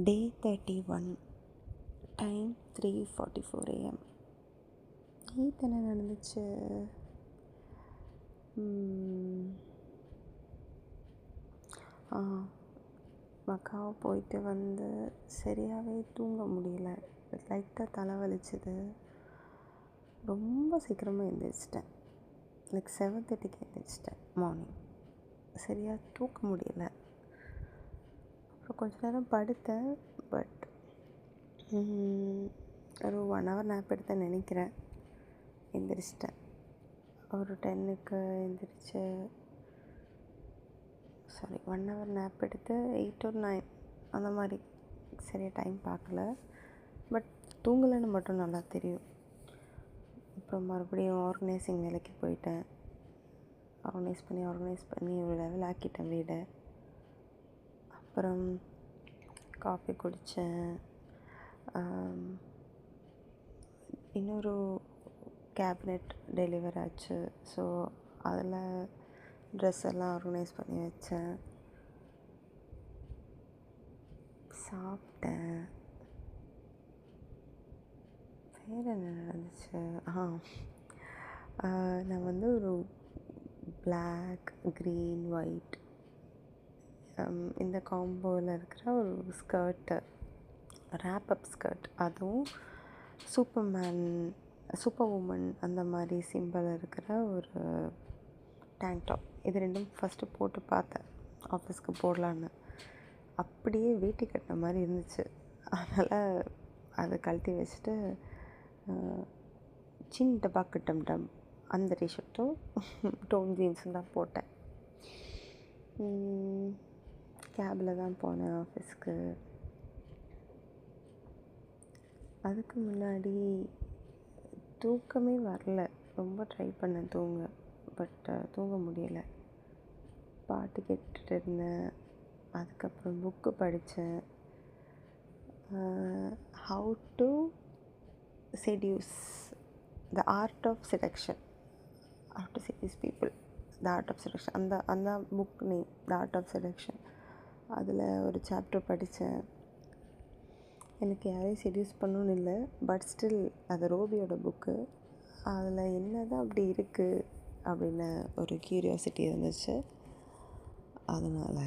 Day 31, time 3:44 AM. நேற்று என்ன நடந்துச்சு? மக்காவை போயிட்டு வந்து சரியாகவே தூங்க முடியல. லைட்டாக தலைவலிச்சுது. ரொம்ப சீக்கிரமாக எழுந்திரிச்சிட்டேன். 7:30 எழுந்திரிச்சிட்டேன் மார்னிங். சரியாக தூக்க முடியல. அப்புறம் கொஞ்ச நேரம் படுத்தேன். பட் ஒரு 1 hour நேப் எடுத்தேன்னு நினைக்கிறேன். எழுந்திரிச்சிட்டேன். ஒரு 10க்கு எழுந்திரிச்சு 1 hour நேப் எடுத்து 8 or 9 அந்த மாதிரி. சரியாக டைம் பார்க்கல. பட் தூங்கலைன்னு மட்டும் நல்லா தெரியும். அப்புறம் மறுபடியும் ஆர்கனைசிங் வேலைக்கு போயிட்டேன். ஆர்கனைஸ் பண்ணி ஒரு லெவல் ஆக்கிட்டேன் வீடை. அப்புறம் காஃபி குடித்தேன். இன்னொரு கேபினெட் டெலிவர் ஆச்சு. ஸோ அதில் ட்ரெஸ் எல்லாம் ஆர்கனைஸ் பண்ணி வச்சேன். சாப்பிட்டேன். வேறு என்ன நடந்துச்சு? நான் வந்து ஒரு பிளாக், க்ரீன், ஒயிட் இந்த காம்போவில் இருக்கிற ஒரு ஸ்கர்ட்டு, ரேப்பப் ஸ்கர்ட், அதுவும் சூப்பர் உமன் அந்த மாதிரி சிம்பிள் இருக்கிற ஒரு டேங்க் டாப், இது ரெண்டும் ஃபஸ்ட்டு போட்டு பார்த்தேன் ஆஃபீஸ்க்கு போடலான்னு. அப்படியே வேட்டி கட்டின மாதிரி இருந்துச்சு. அதனால் அதை கழட்டி வச்சுட்டு சின்ன டப்பாக்கு டம் அந்த டிஷர்ட்டும் டோன் ஜீன்ஸும் தான் போட்டேன். கேபில் தான் போனேன் ஆஃபீஸ்க்கு. அதுக்கு முன்னாடி தூக்கமே வரல. ரொம்ப ட்ரை பண்ணேன் தூங்க. பட் தூங்க முடியலை. பாட்டு கேட்டுட்டு இருந்தேன். அதுக்கப்புறம் புக்கு படித்தேன். How to seduce the art of seduction, how to seduce people, the art of seduction. அந்த book name the art of seduction. அதில் ஒரு சாப்டர் படித்தேன். எனக்கு யாரையும் செடியூஸ் பண்ணணுன்னு இல்லை. பட் ஸ்டில் அது ரோபியோட புக்கு. அதில் என்ன தான் அப்படி இருக்குது அப்படின்னு ஒரு க்யூரியாசிட்டி இருந்துச்சு. அதனால்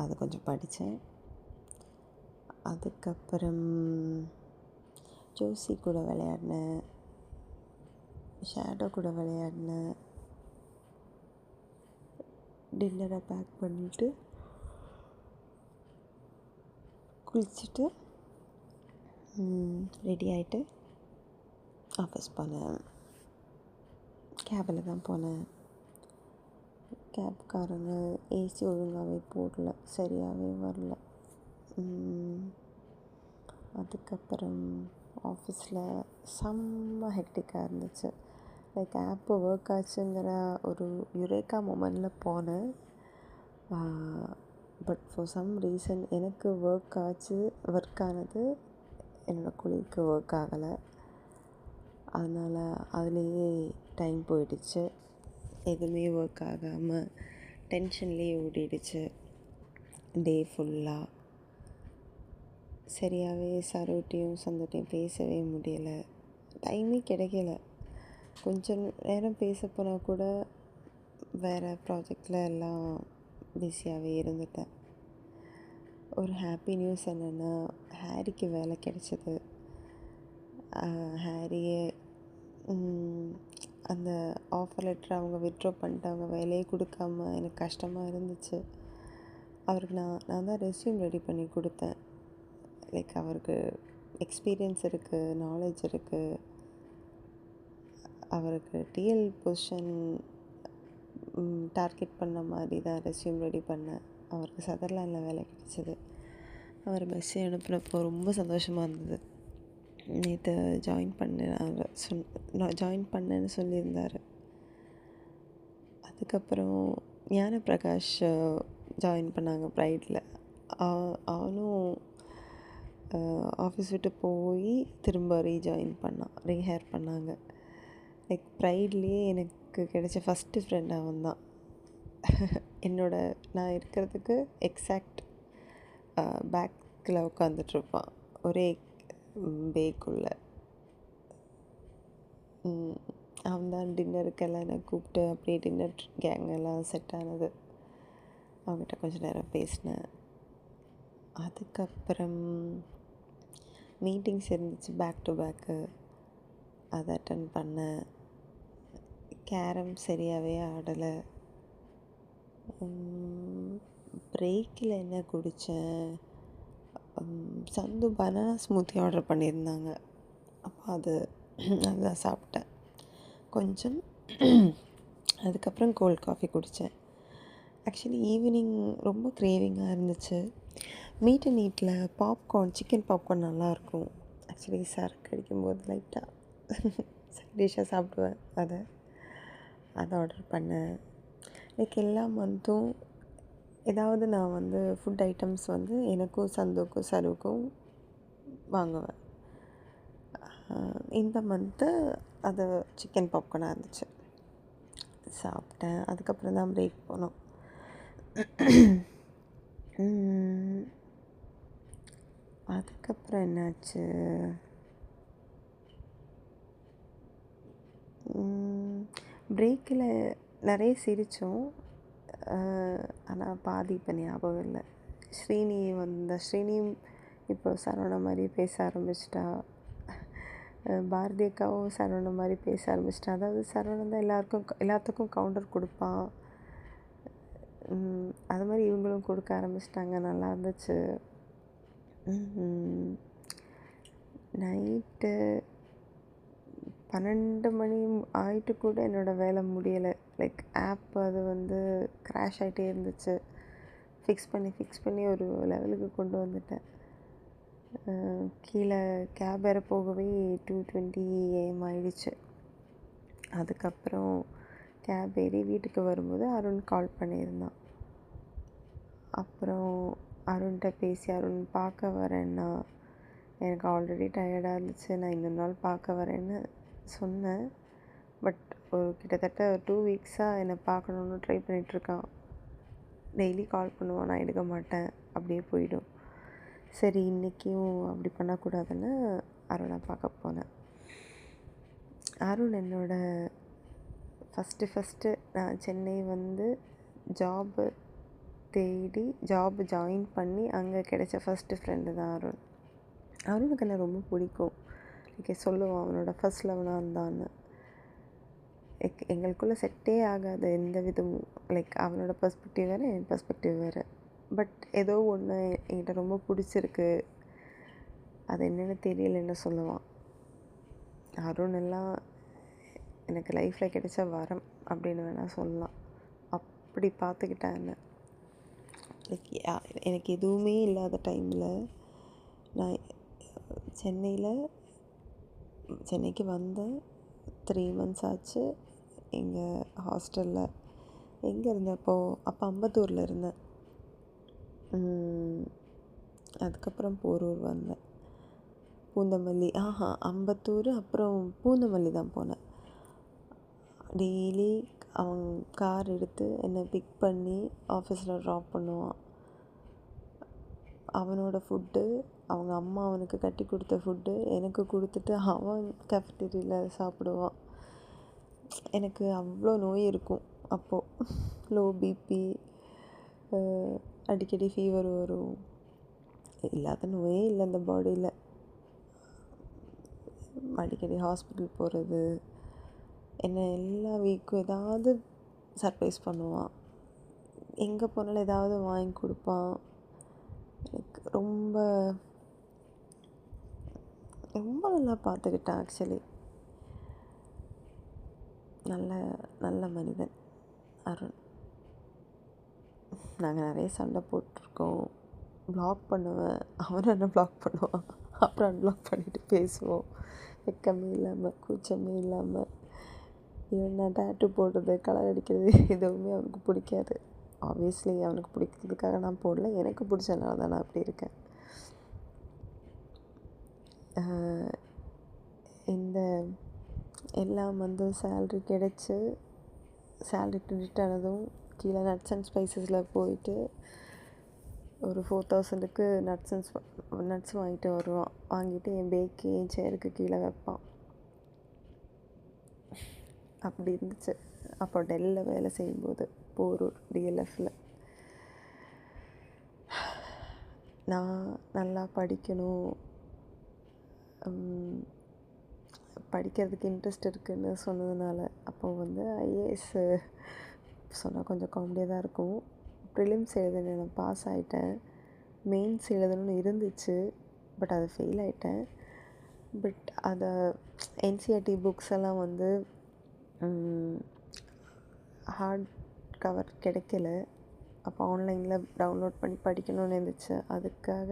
அதை கொஞ்சம் படித்தேன். அதுக்கப்புறம் ஜோசி கூட விளையாடினேன். ஷேடோ கூட விளையாடினேன். டின்னரை பேக் பண்ணிவிட்டு குளிச்சுட்டு ரெடி ஆகிட்டு ஆஃபீஸ் போனேன். கேபில் தான் போனேன். கேப்காரங்க ஏசி ஒழுங்காகவே போடல, சரியாகவே வரல. அதுக்கப்புறம் ஆஃபீஸில் செம்ம ஹெக்டிக்காக இருந்துச்சு. லைக் ஆப்பு ஒர்க் ஆச்சுங்கிற ஒரு யுரேக்கா மொமெண்டில் போனேன். பட் ஃபார் சம் ரீசன் எனக்கு ஒர்க் ஆனது, என்னோடய கொலீக்கு ஒர்க் ஆகலை. அதனால் அதுலேயே டைம் போயிடுச்சு. எதுவுமே ஒர்க் ஆகாமல் டென்ஷன்லேயே ஓடிடுச்சு டே ஃபுல்லாக. சரியாகவே சரோட்டையும் சந்தோட்டையும் பேசவே முடியலை. டைமே கிடைக்கல. கொஞ்சம் நேரம் பேச போனால் கூட வேறு ப்ராஜெக்டில் எல்லாம் பிஸியாகவே இருந்துட்டேன். ஒரு ஹாப்பி நியூஸ் என்னென்னா, ஹாரிக்கு வேலை கிடைச்சது. ஹாரியே அந்த ஆஃபர் லெட்டர் அவங்க வித்ட்ரா பண்ணிட்டு அவங்க வேலையே கொடுக்காம எனக்கு கஷ்டமாக இருந்துச்சு. அவருக்கு நான் தான் ரெஸ்யூம் ரெடி பண்ணி கொடுத்தேன். லைக் அவருக்கு எக்ஸ்பீரியன்ஸ் இருக்குது, நாலேஜ் இருக்குது. அவருக்கு டிஎல் பொசிஷன் டார்கெட் பண்ண மாதிரி தான் ரெஸ்யூம் ரெடி பண்ணேன். அவருக்கு சதர்லாண்டில் வேலை கிடைச்சிது. அவர் மெசேஜ் அனுப்பினப்போ ரொம்ப சந்தோஷமாக இருந்தது. நேற்று ஜாயின் பண்ணேன்னு சொல்லியிருந்தார். அதுக்கப்புறம் ஞானப்பிரகாஷ் ஜாயின் பண்ணாங்க ப்ரைடில். அவனும் ஆஃபீஸ் விட்டு போய் திரும்ப ரீஹேர் பண்ணாங்க. லைக் ப்ரைட்லேயே எனக்கு கிடைச்ச ஃபஸ்ட்டு ஃப்ரெண்ட் அவன் தான். நான் இருக்கிறதுக்கு எக்ஸாக்ட் பேக் பேக்கில் உட்காந்துட்ருப்பான், ஒரே பேக்குள்ளே. அவன் தான் டின்னருக்கெல்லாம் என்னை கூப்பிட்டு அப்படியே டின்னர் கேங் எல்லாம் செட் ஆனது. அவங்ககிட்ட கொஞ்சம் நேரம் பேசினேன். அதுக்கப்புறம் மீட்டிங்ஸ் இருந்துச்சு பேக் டு பேக்கு, அதை அட்டன் பண்ணேன். கேரம் சரியாகவே ஆடலை. பிரேக்கில் என்ன குடித்தேன், சந்து பனானா ஸ்மூத்தி ஆர்டர் பண்ணியிருந்தாங்க. அப்போ அதுதான் சாப்பிட்டேன் கொஞ்சம். அதுக்கப்புறம் கோல்ட் காஃபி குடித்தேன். ஆக்சுவலி ஈவினிங் ரொம்ப கிரேவிங்காக இருந்துச்சு. மீட் அண்ட் ஈட்டில் பாப்கார்ன், சிக்கன் பாப்கார்ன் நல்லாயிருக்கும். ஆக்சுவலி சரக்கு அடிக்கும்போது லைட்டாக சைட் டிஷ்ஷாக சாப்பிடுவேன். அதை ஆர்டர் பண்ணேன். லைக் எல்லா மந்த்தும் ஏதாவது நான் ஃபுட் ஐட்டம்ஸ் எனக்கும் சந்துக்கும் சருவுக்கும் வாங்குவேன். இந்த மந்த்து அது சிக்கன் பாப்கார்னாக இருந்துச்சு, சாப்பிட்டேன். அதுக்கப்புறம் தான் பிரேக் போனோம். அதுக்கப்புறம் என்னாச்சு, பிரேக்கில் நிறைய சிரித்தோம். ஆனால் பாதி இப்போ ஞாபகம் இல்லை. ஸ்ரீனி இப்போ சரவணா மாதிரி பேச ஆரம்பிச்சிட்டா. பாரதி அக்காவும் சரவணா மாதிரி பேச ஆரம்பிச்சிட்டா. அதாவது சரவணன் தான் எல்லாத்துக்கும் கவுண்டர் கொடுப்பான். அது மாதிரி இவங்களும் கொடுக்க ஆரம்பிச்சிட்டாங்க. நல்லா இருந்துச்சு. நைட்டு 12 மணி ஆகிட்டு கூட என்னோடய வேலை முடியலை. லைக் ஆப் அது க்ராஷ் ஆகிட்டே இருந்துச்சு. ஃபிக்ஸ் பண்ணி ஒரு லெவலுக்கு கொண்டு வந்துட்டேன். கீழே கேப் வேறு போகவே 2:20 AM ஆயிடுச்சு. அதுக்கப்புறம் கேப் ஏறி வீட்டுக்கு வரும்போது அருண் கால் பண்ணியிருந்தான். அப்புறம் அருண்கிட்ட பேசி, அருண் பார்க்க வரேன்னா, எனக்கு ஆல்ரெடி டயர்டாக இருந்துச்சு, நான் இந்த நாள் பார்க்க வரேன்னு சொன்னேன். பட் கிட்டத்தட்ட 2 வீக்ஸாக என்னை பார்க்கணுன்னு ட்ரை பண்ணிகிட்ருக்கான். டெய்லி கால் பண்ணுவான், நான் எடுக்க மாட்டேன், அப்படியே போயிடும். சரி, இன்றைக்கும் அப்படி பண்ணக்கூடாதுன்னு அருணை பார்க்க போனேன். அருண் என்னோட ஃபஸ்ட்டு நான் சென்னை ஜாபு தேடி ஜாயின் பண்ணி அங்கே கிடைச்ச ஃபஸ்ட்டு ஃப்ரெண்டு தான் அருண். அருணுக்கு என்ன ரொம்ப பிடிக்கும். சொல்லுவான் அவனோட ஃபஸ்ட் லவ் நான் தான்னு. எங்களுக்குள்ளே செட்டே ஆகாது எந்த விதமும். லைக் அவனோட பெர்ஸ்பெக்டிவ் வேறு, என் பெர்ஸ்பெக்டிவ் வேறு. பட் ஏதோ ஒன்று என்கிட்ட ரொம்ப பிடிச்சிருக்கு, அது என்னென்னு தெரியலன்னு சொல்லுவான். அருண் எல்லாம் எனக்கு லைஃப்பில் கிடைச்ச வரம் அப்படின்னு வேணால் சொல்லலாம். அப்படி பார்த்துக்கிட்டேன் என்ன. லைக் எனக்கு எதுவுமே இல்லாத டைமில் நான் சென்னைக்கு வந்தேன். 3 months ஆச்சு. எங்கள் ஹாஸ்டலில் எங்கே இருந்தேன் அப்போ அம்பத்தூரில் இருந்தேன். அதுக்கப்புறம் போரூர் வந்தேன். பூந்தமல்லி, அம்பத்தூர், அப்புறம் பூந்தமல்லி தான் போனேன். டெய்லி அவன் கார் எடுத்து என்னை பிக் பண்ணி ஆஃபீஸில் ட்ராப் பண்ணுவான். அவனோட ஃபுட்டு, அவங்க அம்மா அவனுக்கு கட்டி கொடுத்த ஃபுட்டு எனக்கு கொடுத்துட்டு அவன் கேஃபட்டீரியாவில் சாப்பிடுவான். எனக்கு அவ்வளோ நோய் இருக்கும் அப்போது. லோ பிபி, அடிக்கடி ஃபீவர் வரும். இல்லாத நோயே இல்லை இந்த பாடியில். அடிக்கடி ஹாஸ்பிட்டல் போகிறது, என்னை எல்லா வீக்கும் ஏதாவது சர்ப்ரைஸ் பண்ணுவான். எங்கே போனாலும் ஏதாவது வாங்கி கொடுப்பான். எனக்கு ரொம்ப ரொம்ப நல்லா பார்த்துக்கிட்டான். ஆக்சுவலி நல்ல மனிதன் அருண். நாங்கள் நிறைய சண்டை போட்டிருக்கோம். ப்ளாக் பண்ணுவேன், அவனும் என்ன ப்ளாக் பண்ணுவான். அப்புறம் அன்ப்ளாக் பண்ணிவிட்டு பேசுவோம். வெக்கமே இல்லாமல், கூச்சமே இல்லாமல். இவன் நான் டேட்டு போடுறது, கலர் அடிக்கிறது எதுவுமே அவனுக்கு பிடிக்காது. ஆப்வியஸ்லி அவனுக்கு பிடிக்கிறதுக்காக நான் போடல, எனக்கு பிடிச்சதுனால தான் நான் அப்படி இருக்கேன். இந்த எல்லாம் சேல்ரி கிடச்சி, சேல்ரி கிரெடிட் ஆனதும் கீழே நட்ஸ் அண்ட் ஸ்பைசஸில் போயிட்டு ஒரு 4000க்கு நட்ஸ் வாங்கிட்டு வருவான். வாங்கிட்டு என் பேக்கு என் சேருக்கு கீழே வைப்பான். அப்படி இருந்துச்சு அப்போ டெல்லில் வேலை செய்யும்போது போரூர் டிஎல்எஃப்பில். நான் நல்லா படிக்கணும், படிக்கிறதுக்கு இன்ட்ரெஸ்ட் இருக்குதுன்னு சொன்னதுனால அப்போது வந்து ஐஏஎஸ் சொன்னால் கொஞ்சம் காமெடியாக தான் இருக்கும். ப்ரிலிம்ஸ் எழுதினேன், நான் பாஸ் ஆகிட்டேன். மெயின்ஸ் எழுதணும்னு இருந்துச்சு, பட் அதை ஃபெயில் ஆகிட்டேன். பட் அதை என்சிஆர்டி புக்ஸ் எல்லாம் வந்து ஹார்ட் கவர் கிடைக்கல. அப்போ ஆன்லைனில் டவுன்லோட் பண்ணி படிக்கணும்னு இருந்துச்சு. அதுக்காக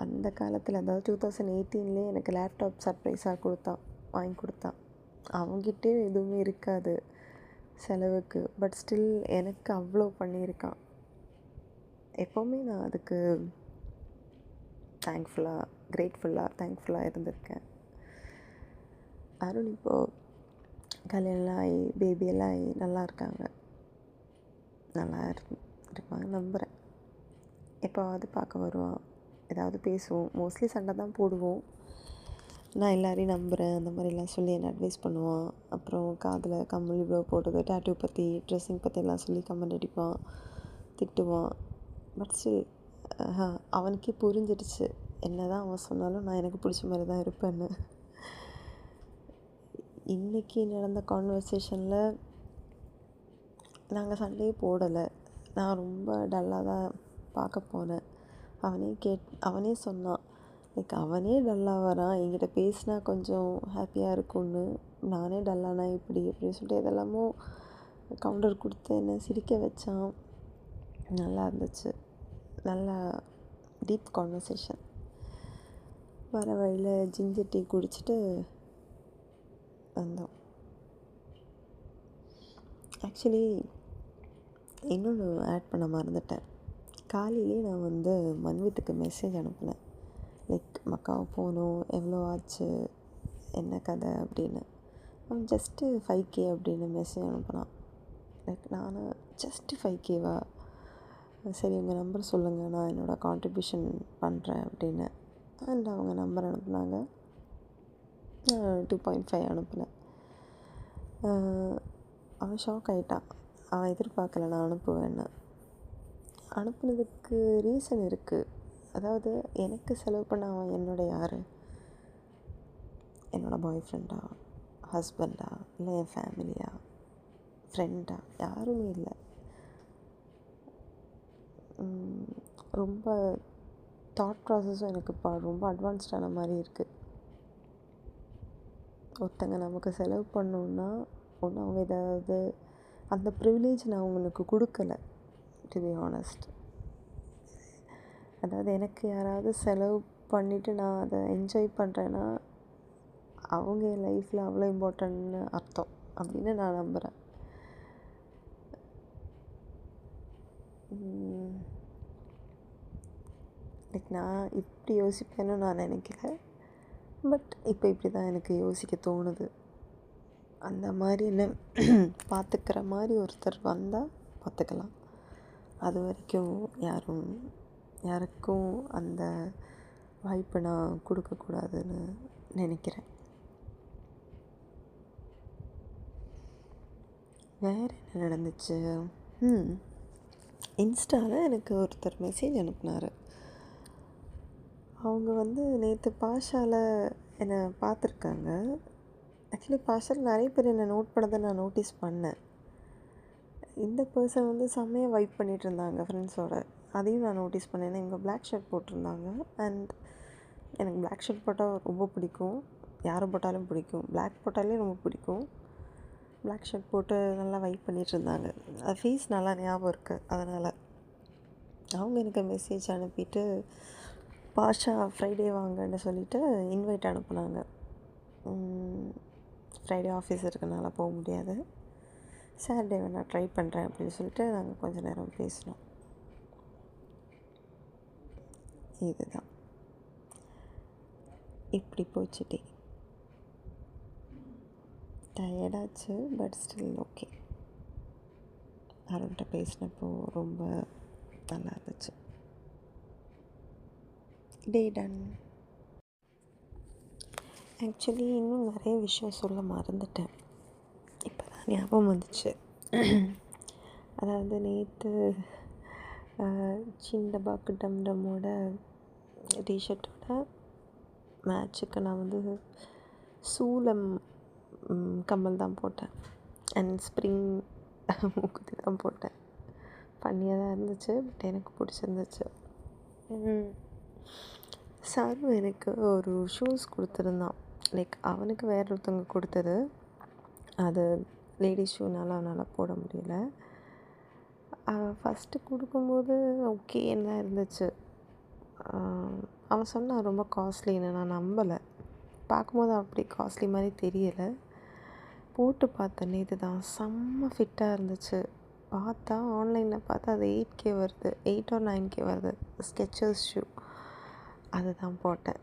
அந்த காலத்தில், அதாவது 2018 எனக்கு லேப்டாப் சர்ப்ரைஸாக வாங்கி கொடுத்தான். அவங்ககிட்டே எதுவுமே இருக்காது செலவுக்கு, பட் ஸ்டில் எனக்கு அவ்வளோ பண்ணியிருக்கான். எப்போவுமே நான் அதுக்கு தேங்க்ஃபுல்லாக இருந்திருக்கேன். அருண் இப்போது கல்யாணம் ஆகி பேபியெல்லாம் ஆகி நல்லா இருக்காங்க. நல்லா இருப்பாங்க நம்புகிறேன். எப்போவாவது பார்க்க வருவான், ஏதாவது பேசுவோம். மோஸ்ட்லி சண்டை தான் போடுவோம். நான் எல்லாரையும் நம்புகிறேன் அந்த மாதிரிலாம் சொல்லி என்னை அட்வைஸ் பண்ணுவான். அப்புறம் காதில் கம்மல் இவ்வளோ போட்டது, டேட்டூ பற்றி, ட்ரெஸ்ஸிங் பற்றி எல்லாம் சொல்லி கமெண்ட் அடிப்பான், திட்டுவான். பட் ஸ்டில் அவனுக்கே புரிஞ்சிடுச்சு என்ன தான் அவன் சொன்னாலும் நான் எனக்கு பிடிச்ச மாதிரி தான் இருப்பேன்னு. இன்றைக்கி நடந்த கான்வர்சேஷனில் நாங்கள் சண்டையே போடலை. நான் ரொம்ப டல்லாக தான் பார்க்க போனேன். அவனே சொன்னான், லைக் அவனே டல்லாக வரான், என்கிட்ட பேசினா கொஞ்சம் ஹாப்பியாக இருக்கும்னு. நானே டல்லானா இப்படி அப்படின்னு சொல்லிட்டு இதெல்லாமோ கவுண்டர் கொடுத்து என்னை சிரிக்க வச்சான். நல்லா இருந்துச்சு, நல்லா டீப் கான்வர்சேஷன். வர வழியில் ஜிஞ்சர் டீ குடிச்சிட்டு வந்தோம். ஆக்சுவலி இன்னொன்று ஆட் பண்ண மறந்துட்டேன். காலையிலே நான் வந்து மன்வித்துக்கு மெசேஜ் அனுப்பினேன், லைக் மக்காவை போகணும், எவ்வளோ ஆச்சு, என்ன கதை அப்படின்னு. அவன் ஜஸ்ட்டு 5K அப்படின்னு மெசேஜ் அனுப்பினான். லைக் நான் ஜஸ்ட்டு 5Kவா, சரி உங்கள் நம்பர் சொல்லுங்கள், நான் என்னோடய கான்ட்ரிபியூஷன் பண்ணுறேன் அப்படின்னு. அண்ட் அவங்க நம்பர் அனுப்புனாங்க. 2.5 அனுப்பினேன். அவன் ஷாக் ஆகிட்டான். அவன் எதிர்பார்க்கல நான் அனுப்புவேன்னு. அனுப்புனதுக்கு ரீசன் இருக்குது. அதாவது எனக்கு செலவு பண்ண அவன் என்னோட யார்? என்னோடய பாய் ஃப்ரெண்டா, ஹஸ்பண்டா, இல்லை என் ஃபேமிலியா, ஃப்ரெண்டா? யாருமே இல்லை. ரொம்ப தாட் ப்ராசஸும் எனக்கு ரொம்ப அட்வான்ஸ்டான மாதிரி இருக்குது. ஒருத்தங்க நமக்கு செலவு பண்ணோன்னா ஒன்று அவங்க ஏதாவது அந்த ப்ரிவிலேஜ் நான் அவங்களுக்கு கொடுக்கல, டு பி ஆனஸ்ட். அதாவது எனக்கு யாராவது செலவு பண்ணிவிட்டு நான் அதை என்ஜாய் பண்ணுறேன்னா அவங்க என் லைஃப்பில் அவ்வளோ இம்பார்ட்டன்ட்னு அர்த்தம் அப்படின்னு நான் நம்புகிறேன். லைக் நான் இப்படி யோசிப்பேன்னு நான் நினைக்கல, பட் இப்போ இப்படி தான் எனக்கு யோசிக்க தோணுது. அந்த மாதிரி என்ன பார்த்துக்கிற மாதிரி ஒருத்தர் வந்தால் பார்த்துக்கலாம். அது வரைக்கும் யாருக்கும் அந்த வாய்ப்பை நான் கொடுக்கக்கூடாதுன்னு நினைக்கிறேன். வேறு என்ன நடந்துச்சு? இன்ஸ்டாவில் எனக்கு ஒருத்தர் மெசேஜ் அனுப்புனார். அவங்க வந்து நேற்று பாஷாவில் என்னை பார்த்துருக்காங்க. ஆக்சுவலி பாஷாவில் நிறைய பேர் என்னை நோட் பண்ணதை நான் நோட்டீஸ் பண்ணேன். இந்த பர்சன் வந்து செம்மையாக வைப் பண்ணிகிட்டு இருந்தாங்க ஃப்ரெண்ட்ஸோட, அதையும் நான் நோட்டீஸ் பண்ணேன். ஏன்னா இவங்க பிளாக் ஷர்ட் போட்டிருந்தாங்க. அண்ட் எனக்கு பிளாக் ஷர்ட் போட்டால் ரொம்ப பிடிக்கும், யாரை போட்டாலும் பிடிக்கும். பிளாக் போட்டாலே ரொம்ப பிடிக்கும். பிளாக் ஷர்ட் போட்டு நல்லா வைப் பண்ணிகிட்டு இருந்தாங்க. அது ஃபேஸ் நல்லா ஞாபகம் இருக்குது. அதனால் அவங்க எனக்கு மெசேஜ் அனுப்பிட்டு பாஷா ஃப்ரைடே வாங்கன்னு சொல்லிவிட்டு இன்வைட் அனுப்புனாங்க. ஃப்ரைடே ஆஃபீஸ் இருக்கனால போக முடியாது, சாட்டர்டே நான் ட்ரை பண்ணுறேன் அப்படின்னு சொல்லிட்டு நாங்கள் கொஞ்சம் நேரம் பேசினோம். இதுதான் இப்படி போச்சுட்டே. டயர்டாச்சு, பட் ஸ்டில் ஓகே. அருண்கிட்ட பேசினப்போ ரொம்ப நல்லா இருந்துச்சு. டே டன். ஆக்சுவலி இன்னும் நிறைய விஷயம் சொல்ல மறந்துட்டேன். இப்போ தான் ஞாபகம் வந்துச்சு. அதாவது நேற்று சிண்டபாக்கு டம் டம்மோட டிஷர்ட்டோட மேட்சுக்கு நான் வந்து சூலம் கம்மல் தான் போட்டேன். அண்ட் ஸ்ப்ரிங் மூக்குத்தி தான் போட்டேன். ஃபன்னியாக தான் இருந்துச்சு, பட் எனக்கு பிடிச்சிருந்துச்சு. சாரு எனக்கு ஒரு ஷூஸ் கொடுத்துருந்தான். லைக் அவனுக்கு வேற ஒருத்தவங்க கொடுத்தது. அது லேடிஸ் ஷூனால அவனால் போட முடியல. ஃபஸ்ட்டு கொடுக்கும்போது ஓகே என்ன இருந்துச்சு. அவன் சொன்னான் ரொம்ப காஸ்ட்லின்னு. நான் நம்பலை. பார்க்கும்போது அப்படி காஸ்ட்லி மாதிரி தெரியலை. போட்டு பார்த்தேன் நேற்று தான். செம்ம ஃபிட்டாக இருந்துச்சு. பார்த்தா ஆன்லைனில் பார்த்தா அது 8K வருது, 8 or 9K வருது. ஸ்கெச்சர்ஸ் ஷூ அது தான் போட்டேன்.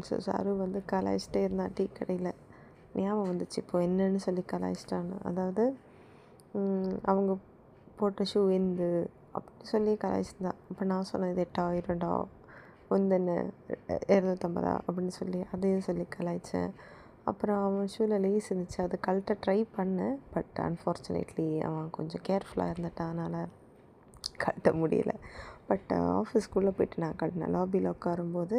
ஸோ சாரு வந்து கலாய்ச்சிட்டே இருந்தான் டீ கடையில். ஞாபகம் வந்துச்சு இப்போ என்னன்னு சொல்லி கலாய்ச்சிட்டான்னு. அதாவது அவங்க போட்ட ஷூ எந்து அப்படி சொல்லி கலாய்ச்சிருந்தான். அப்போ நான் சொன்னேன் இது 8000 ஒந்தன்னு 250 அப்படின்னு சொல்லி அதையும் சொல்லி கலாய்ச்சேன். அப்புறம் அவன் ஷூவில் லேஸ் இருந்துச்சு, அது கழட்ட ட்ரை பண்ணேன். பட் அன்ஃபார்ச்சுனேட்லி அவன் கொஞ்சம் கேர்ஃபுல்லாக இருந்துட்டான், அதனால் கழட்ட முடியல. பட் ஆஃபீஸ்க்குள்ளே போய்ட்டு நான் கழட்டினேன். லாபியில் உட்காரும்போது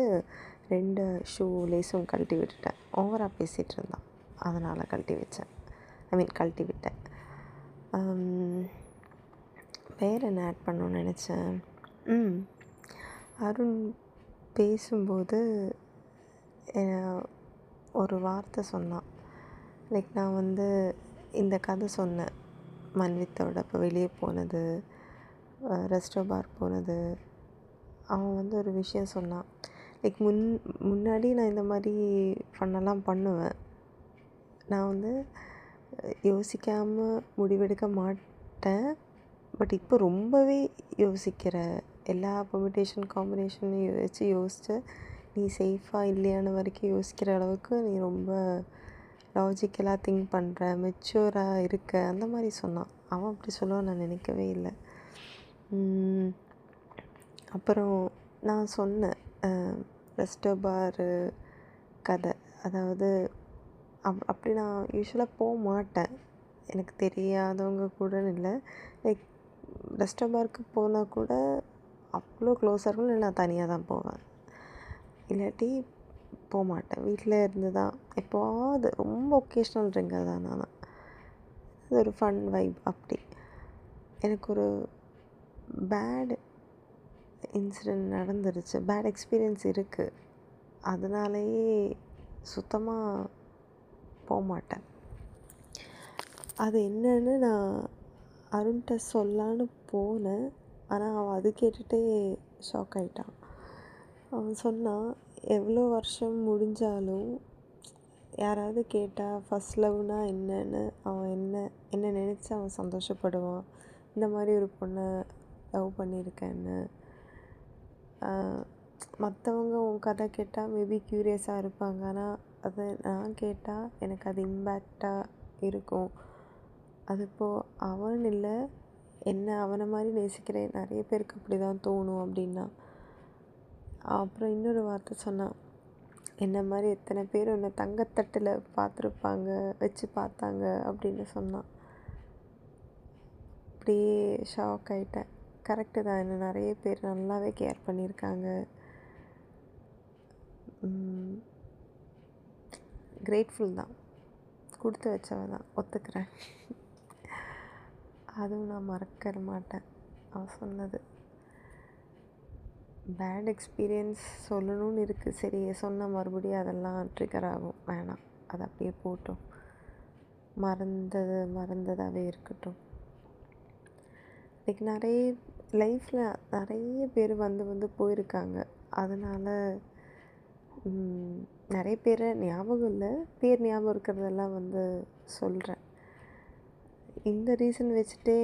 2 ஷூ லேஸும் கழட்டி விட்டுட்டேன். ஓவராக பேசிகிட்டு இருந்தான், அதனால் கழட்டி கழட்டி விட்டேன். வேறு என்ன ஆட் பண்ணணும்னு நினச்சேன். அருண் பேசும்போது ஒரு வார்த்தை சொன்னான். லைக் நான் வந்து இந்த கதை சொன்னேன், மன்வித்தோட இப்போ வெளியே போனது, ரெஸ்டோ பார் போனது. அவன் வந்து ஒரு விஷயம் சொன்னான். லைக் முன்னாடி நான் இந்த மாதிரி ஃபன்னெல்லாம் பண்ணுவேன். நான் வந்து யோசிக்காமல் முடிவெடுக்க மாட்டேன். பட் இப்போ ரொம்பவே யோசிக்கிற, எல்லா பெர்மிட்டேஷன் காம்பினேஷனையும் யோசித்து நீ சேஃபாக இல்லையான வரைக்கும் யோசிக்கிற அளவுக்கு நீ ரொம்ப லாஜிக்கலாக திங்க் பண்ணுற, மெச்சூராக இருக்க, அந்த மாதிரி சொன்னான். அவன் அப்படி சொல்லுவான் நான் நினைக்கவே இல்லை. அப்புறம் நான் சொன்னேன் ரெஸ்டோ பாரு கதை. அதாவது அப்படி நான் யூஸ்வலாக போக மாட்டேன், எனக்கு தெரியாதவங்க கூட இல்லை. லைக் ரெஸ்டோ பாருக்கு போனால் கூட அவ்வளோ க்ளோஸாக இருக்கும், இல்லை நான் தனியாக தான் போவேன், இல்லாட்டி போக மாட்டேன். வீட்டில் இருந்து தான் எப்போவாது ரொம்ப ஒகேஷ்னல் ட்ரிங்கர் தான் நான். அது ஒரு ஃபன் வைப். அப்படி எனக்கு ஒரு பேட் இன்சிடெண்ட் நடந்துருச்சு, பேட் எக்ஸ்பீரியன்ஸ் இருக்குது. அதனாலேயே சுத்தமாக போக மாட்டேன். அது என்னன்னு நான் அருண்கிட்ட சொல்லான்னு போனேன். ஆனால் அவன் அது கேட்டுகிட்டே ஷாக் ஆகிட்டான். அவன் சொன்னான், எவ்வளோ வருஷம் முடிஞ்சாலும் யாராவது கேட்டால் ஃபஸ்ட் லவ்னா என்னன்னு அவன் என்ன நினச்சி அவன் சந்தோஷப்படுவான். இந்த மாதிரி ஒரு பொண்ணை லவ் பண்ணியிருக்கேன்னு. மற்றவங்க உன் கதை கேட்டால் மேபி க்யூரியஸாக இருப்பாங்க, ஆனால் அதை நான் கேட்டால் எனக்கு அது இம்பேக்டாக இருக்கும். அது இப்போது அவன் இல்லை, என்ன அவனை மாதிரி நேசிக்கிற நிறைய பேருக்கு அப்படி தான் தோணும் அப்படின்னா. அப்புறம் இன்னொரு வார்த்தை சொன்னான், என்ன மாதிரி எத்தனை பேர் உன்னை தங்கத்தட்டில் பார்த்துருப்பாங்க, வச்சு பார்த்தாங்க அப்படின்னு சொன்னான். அப்படியே ஷாக் ஆகிட்டேன். கரெக்டு தான், என்ன நிறைய பேர் நல்லாவே கேர் பண்ணியிருக்காங்க. கிரேட்ஃபுல் தான், கொடுத்து வச்சவ தான், ஒத்துக்கிறேன். அதுவும் நான் மறக்க மாட்டேன் அவன் சொன்னது. பேட் எக்ஸ்பீரியன்ஸ் சொல்லணும்னு இருக்குது, சரி சொன்னால் மறுபடியும் அதெல்லாம் ட்ரிகர் ஆகும், வேணாம், அது அப்படியே போட்டோம், மறந்ததாகவே இருக்கட்டும். லைக் நிறைய லைஃப்பில் நிறைய பேர் வந்து போயிருக்காங்க, அதனால் நிறைய பேரை ஞாபகம் இல்லை, பேர் ஞாபகம் இருக்கிறதெல்லாம் வந்து சொல்கிறேன். இந்த ரீசன் வச்சுட்டே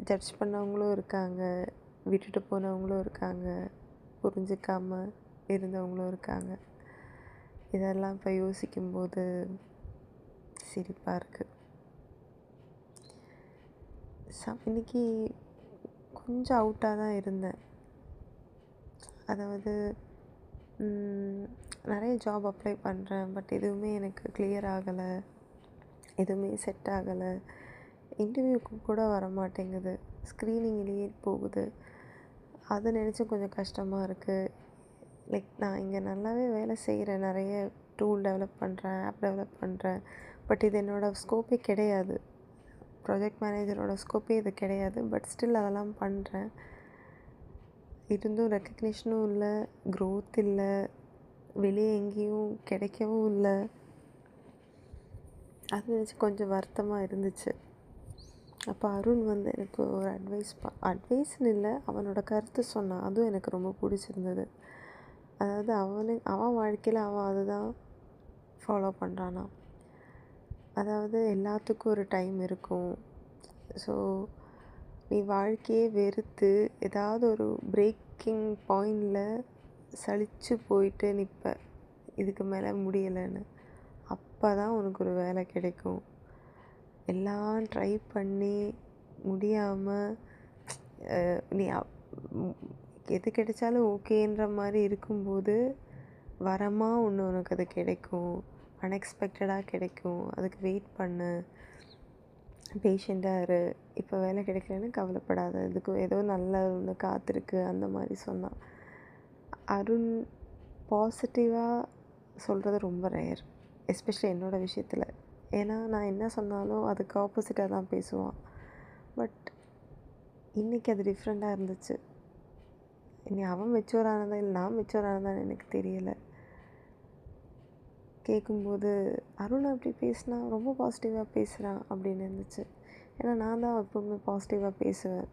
ஜட்ஜ் பண்ணவங்களும் இருக்காங்க, விட்டுட்டு போனவங்களும் இருக்காங்க, புரிஞ்சிக்காமல் இருந்தவங்களும் இருக்காங்க. இதெல்லாம் இப்போ யோசிக்கும்போது சிரிப்பாக இருக்குது. இன்றைக்கி கொஞ்சம் அவுட்டாக தான் இருந்தேன். அதாவது நிறைய ஜாப் அப்ளை பண்ணுறேன், பட் எதுவுமே எனக்கு கிளியர் ஆகலை, எதுவுமே செட் ஆகலை. இன்டர்வியூக்கு கூட வர மாட்டேங்குது, ஸ்க்ரீனிங்லேயே போகுது. அதை நினச்சி கொஞ்சம் கஷ்டமாக இருக்குது. லைக் நான் இங்கே நல்லாவே வேலை செய்கிறேன், நிறைய டூல் டெவலப் பண்ணுறேன், ஆப் டெவலப் பண்ணுறேன், பட் இது என்னோடய ஸ்கோப்பே கிடையாது. ப்ராஜெக்ட் மேனேஜரோட ஸ்கோப்பே இது கிடையாது. பட் ஸ்டில் அதெல்லாம் பண்ணுறேன். இருந்தும் ரெக்கக்னிஷனும் இல்லை, க்ரோத் இல்லை, வெளியே எங்கேயும் கிடைக்கவும் இல்லை. அது நினச்சி கொஞ்சம் வருத்தமாக இருந்துச்சு. அப்போ அருண் வந்து எனக்கு ஒரு அட்வைஸ்னு இல்லை, அவனோட கருத்து சொன்னான். அதுவும் எனக்கு ரொம்ப பிடிச்சிருந்தது. அதாவது அவன் வாழ்க்கையில் அவன் அதுதான் ஃபாலோ பண்ணுறானா. அதாவது எல்லாத்துக்கும் ஒரு டைம் இருக்கும். ஸோ நீ வாழ்க்கையே வெறுத்து ஏதாவது ஒரு பிரேக்கிங் பாயிண்டில் சலித்து போயிட்டு நிற்ப, இதுக்கு மேலே முடியலைன்னு. அப்போ தான் உனக்கு ஒரு வேலை கிடைக்கும். எல்லாம் ட்ரை பண்ணி முடியாமல் நீ எது கிடைச்சாலும் ஓகேன்ற மாதிரி இருக்கும்போது வரமாக ஒன்று உனக்கு அது கிடைக்கும், அன்எக்ஸ்பெக்டடாக கிடைக்கும். அதுக்கு வெயிட் பண்ணு, பேஷண்ட்டாக இரு. இப்போ வேலை கிடைக்கலன்னு கவலைப்படாத, இதுக்கு ஏதோ நல்ல ஒன்று காத்திருக்கு, அந்த மாதிரி சொன்னான். அருண் பாசிட்டிவாக சொல்கிறது ரொம்ப ரேர், எஸ்பெஷலி என்னோடய விஷயத்தில். ஏன்னா நான் என்ன சொன்னாலும் அதுக்கு ஆப்போசிட்டாக தான் பேசுவான். பட் இன்றைக்கி அது டிஃப்ரெண்ட்டாக இருந்துச்சு. இனி அவன் மெச்சூர் ஆனதா இல்லை நான் மெச்சூர் ஆனதான்னு எனக்கு தெரியலை. கேட்கும்போது அருண் அப்படி பேசினா ரொம்ப பாசிட்டிவாக பேசுகிறான் அப்படின்னு இருந்துச்சு. ஏன்னா நான் தான் எப்பவுமே பாசிட்டிவாக பேசுவேன்,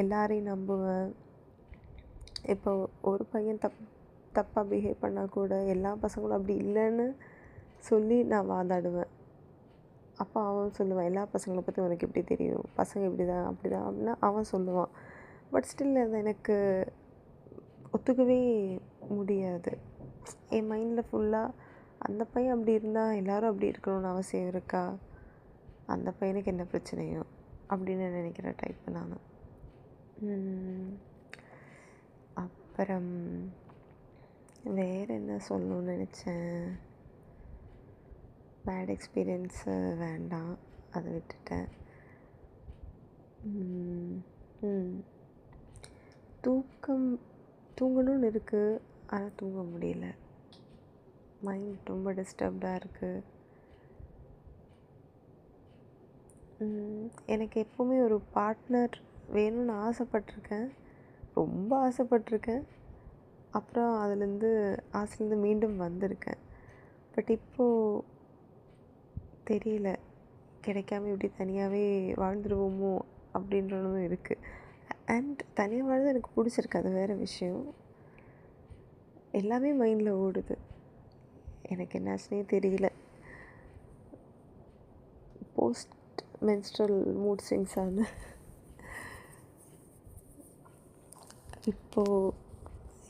எல்லாரையும் நம்புவேன். இப்போ ஒரு பையன் தப்பாக பிஹேவ் பண்ணால் கூட எல்லா பசங்களும் அப்படி இல்லைன்னு சொல்லி நான் வாதாடுவேன். அப்போ அவன் சொல்லுவான், எல்லா பசங்களை பற்றி உனக்கு எப்படி தெரியும், பசங்க இப்படி தான் அப்படி தான் அப்படின்னா அவன் சொல்லுவான். பட் ஸ்டில் அது எனக்கு ஒத்துக்கவே முடியாது. என் மைண்டில் ஃபுல்லாக அந்த பையன் அப்படி இருந்தால் எல்லோரும் அப்படி இருக்கணும்னு அவசியம் இருக்கா, அந்த பையனுக்கு என்ன பிரச்சனையோ அப்படின்னு நினைக்கிற டைப்பு நான். அப்புறம் வேறு என்ன சொல்லணும்னு நினச்சேன். பேட் எக்ஸ்பீரியன்ஸு வேண்டாம், அதை விட்டுட்டேன். தூங்கணும்னு இருக்குது, ஆனால் தூங்க முடியல. மைண்ட் ரொம்ப டிஸ்டர்ப்டாக இருக்குது. எனக்கு எப்போவுமே ஒரு பார்ட்னர் வேணும்னு ஆசைப்பட்டிருக்கேன், ரொம்ப ஆசைப்பட்டிருக்கேன். அப்புறம் ஆசைலேருந்து மீண்டும் வந்திருக்கேன். பட் இப்போது தெரியல, கிடைக்காம இப்படி தனியாகவே வாழ்ந்துருவோமோ அப்படின்றதும் இருக்குது. அண்ட் தனியாக வாழ்றது எனக்கு பிடிச்சிருக்கு, அது வேறு விஷயம். எல்லாமே மைண்டில் ஓடுது, எனக்கு என்னாச்சுனே தெரியல. போஸ்ட் மென்ஸ்ட்ரல் மூட் ஸ்விங்ஸான இப்போது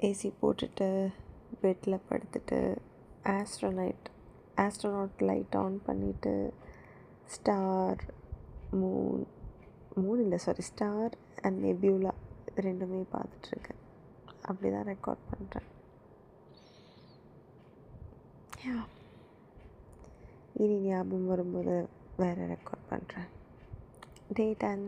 ஏசி போட்டுட்டு பெட்டில் படுத்துட்டு ஆஸ்ட்ரோநாட் லைட் ஆன் பண்ணிவிட்டு ஸ்டார் அண்ட் நெபியூலா ரெண்டுமே பார்த்துட்ருக்கேன். அப்படி தான் ரெக்கார்ட் பண்ணுறேன். இனி ஞாபகம் வரும்போது வேறு ரெக்கார்ட் பண்ணுறேன். டே 10.